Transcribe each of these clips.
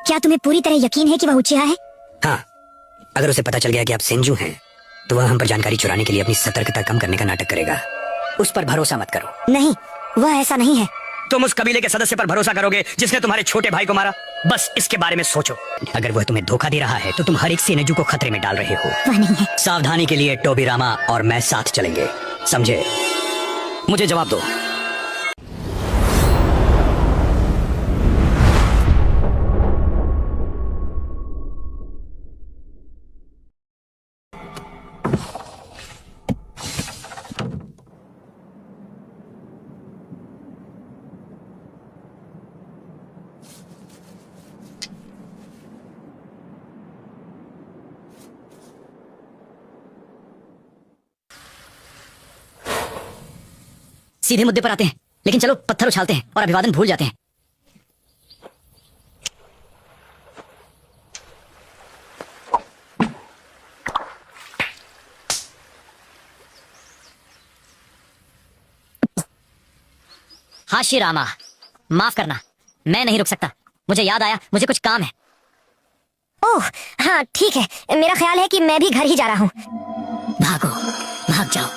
क्या तुम्हें पूरी तरह यकीन है कि वह उचिहा है? हाँ, अगर उसे पता चल गया कि आप सेंजू हैं तो वह हम पर जानकारी चुराने के लिए अपनी सतर्कता कम करने का नाटक करेगा। उस पर भरोसा मत करो। नहीं, वह ऐसा नहीं है। तुम उस कबीले के सदस्य पर भरोसा करोगे जिसने तुम्हारे छोटे भाई को मारा? बस इसके बारे में सोचो। अगर वह तुम्हें धोखा दे रहा है तो तुम हर एक सेनेजू को खतरे में डाल रहे हो। वह नहीं है। सावधानी के लिए टोबीरामा और मैं साथ चलेंगे, समझे? मुझे जवाब दो। सीधे मुद्दे पर आते हैं, लेकिन चलो पत्थर उछालते हैं और अभिवादन भूल जाते हैं। हाशिरामा, माफ करना, मैं नहीं रुक सकता। मुझे याद आया, मुझे कुछ काम है। ओह हाँ ठीक है, मेरा ख्याल है कि मैं भी घर ही जा रहा हूँ। भागो, भाग जाओ।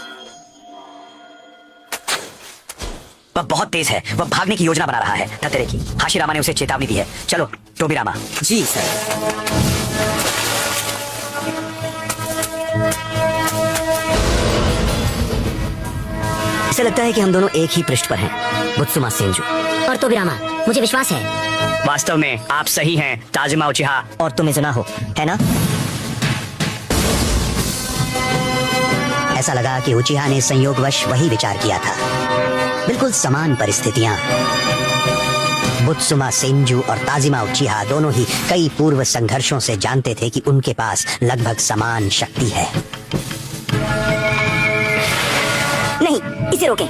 वह बहुत तेज है, वह भागने की योजना बना रहा है। धतेरे की हाशिरामा ने उसे चेतावनी दी है। चलो टोबीरामा। जी सर। ऐसा लगता है कि हम दोनों एक ही पृष्ठ पर हैं, बुत्सुमा सेंजू और टोबीरामा, मुझे विश्वास है। वास्तव में आप सही हैं ताजिमा उचिहा। और तुम इजना हो, है ना? ऐसा लगा कि उचिहा ने संयोगवश वही विचार किया था। बिल्कुल समान परिस्थितियां। बुत्सुमा सेंजू और ताजिमा उचिहा दोनों ही कई पूर्व संघर्षों से जानते थे कि उनके पास लगभग समान शक्ति है। नहीं, इसे रोकें।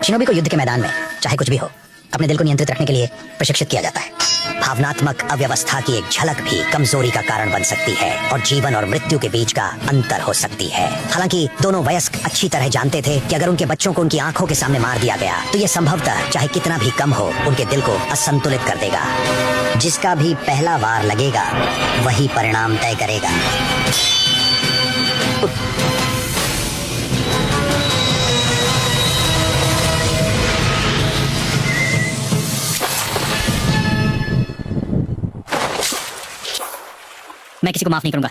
शिनोबी को युद्ध के मैदान में चाहे कुछ भी हो, अपने दिल को नियंत्रित रखने के लिए प्रशिक्षित किया जाता है। भावनात्मक अव्यवस्था की एक झलक भी कमजोरी का कारण बन सकती है और जीवन और मृत्यु के बीच का अंतर हो सकती है। हालांकि दोनों वयस्क अच्छी तरह जानते थे कि अगर उनके बच्चों को उनकी आंखों के सामने मार दिया गया तो यह संभवतः चाहे कितना भी कम हो उनके दिल को असंतुलित कर देगा। जिसका भी पहला वार लगेगा वही परिणाम तय करेगा। मैं किसी को माफ नहीं करूंगा।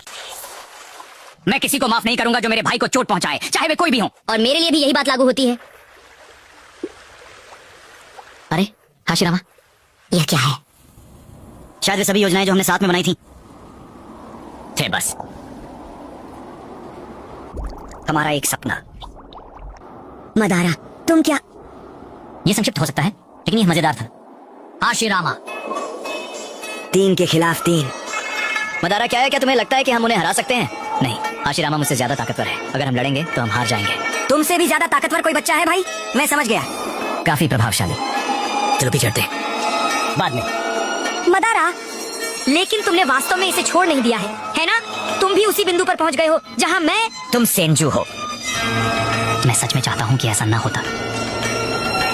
मैं किसी को माफ नहीं करूंगा जो मेरे भाई को चोट पहुंचाए, चाहे वे कोई भी हो। और मेरे लिए भी यही बात लागू होती है। अरे हाशिरामा, यह क्या है? शायद वे सभी योजनाएं जो हमने साथ में बनाई थी थे बस हमारा एक सपना। मदारा, तुम क्या? यह संक्षिप्त हो सकता है, लेकिन यह मजेदार था। हाशिरामा, 3 के खिलाफ 3। मदारा क्या है? क्या तुम्हें लगता है कि हम उन्हें हरा सकते हैं? नहीं, हाशिरामा मुझसे ज्यादा ताकतवर है। अगर हम लड़ेंगे तो हम हार जाएंगे। तुमसे भी ज्यादा ताकतवर कोई बच्चा है भाई? मैं समझ गया। काफी प्रभावशाली। चलो भी चढ़ते बाद में। मदारा, लेकिन तुमने वास्तव में इसे छोड़ नहीं दिया है ना? तुम भी उसी बिंदु पर पहुंच गए हो जहां मैं। तुम सेंजू हो। मैं सच में चाहता हूं कि ऐसा ना होता।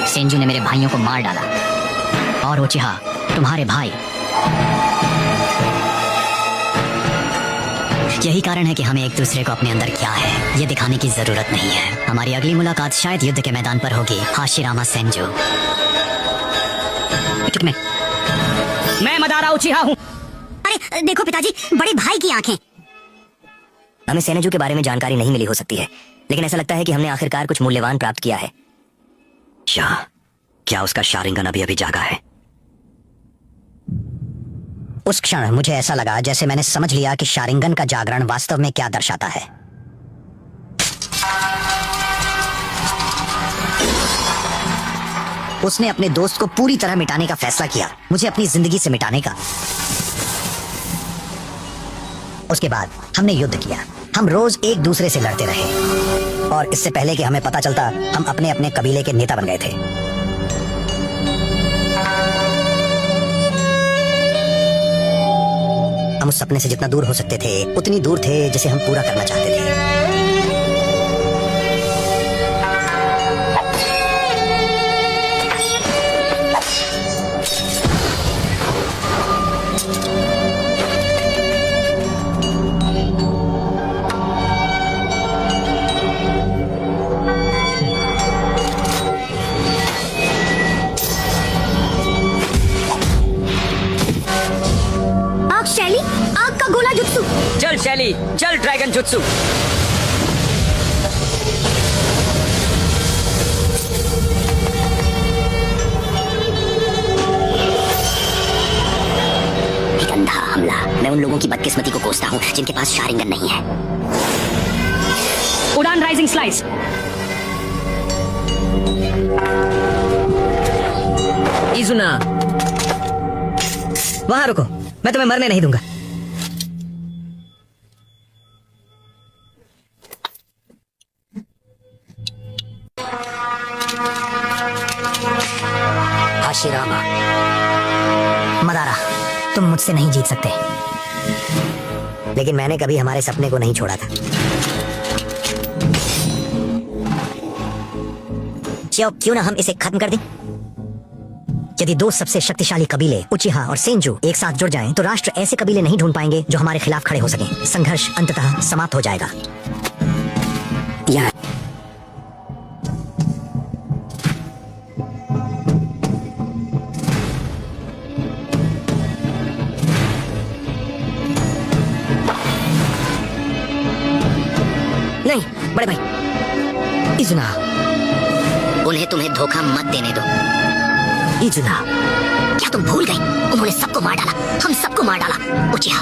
सेंजू ने मेरे भाइयों को मार डाला और उचिहा तुम्हारे भाई। यही कारण है कि हमें एक दूसरे को अपने अंदर क्या है ये दिखाने की जरूरत नहीं है। हमारी अगली मुलाकात शायद युद्ध के मैदान पर होगी। Hashirama Senju. मैं मदारा उचिहा हूँ। अरे देखो पिताजी, बड़े भाई की आंखें। हमें सेनेजू के बारे में जानकारी नहीं मिली हो सकती है, लेकिन ऐसा लगता है कि हमने आखिरकार कुछ मूल्यवान प्राप्त किया है। क्या उसका शारिंगन अभी अभी जागा है? उस क्षण मुझे ऐसा लगा जैसे मैंने समझ लिया कि शारिंगन का जागरण वास्तव में क्या दर्शाता है। उसने अपने दोस्त को पूरी तरह मिटाने का फैसला किया, मुझे अपनी जिंदगी से मिटाने का। उसके बाद हमने युद्ध किया। हम रोज एक दूसरे से लड़ते रहे और इससे पहले कि हमें पता चलता हम अपने अपने कबीले के नेता बन गए थे। हम उस सपने से जितना दूर हो सकते थे उतनी दूर थे जिसे हम पूरा करना चाहते थे। चल शैली, चल ड्रैगन जुत्सु। एक अंधा हमला। मैं उन लोगों की बदकिस्मती को कोसता हूँ जिनके पास शारिंगन नहीं है। उड़ान राइजिंग स्लाइस। इजुना, वहां रुको, मैं तुम्हें मरने नहीं दूंगा। हाशिरामा, मदारा, तुम मुझसे नहीं जीत सकते। लेकिन मैंने कभी हमारे सपने को नहीं छोड़ा था। क्यों ना हम इसे खत्म कर दें? यदि दो सबसे शक्तिशाली कबीले उचिहा और सेंजू एक साथ जुड़ जाएं, तो राष्ट्र ऐसे कबीले नहीं ढूंढ पाएंगे जो हमारे खिलाफ खड़े हो सकें। संघर्ष अंततः समाप्त हो जाएगा। नहीं बड़े भाई, इजुना, उन्हें तुम्हें धोखा मत देने दो। इजुना, क्या तुम भूल गई? उन्होंने सबको मार डाला, हम सबको मार डाला। उचिहा,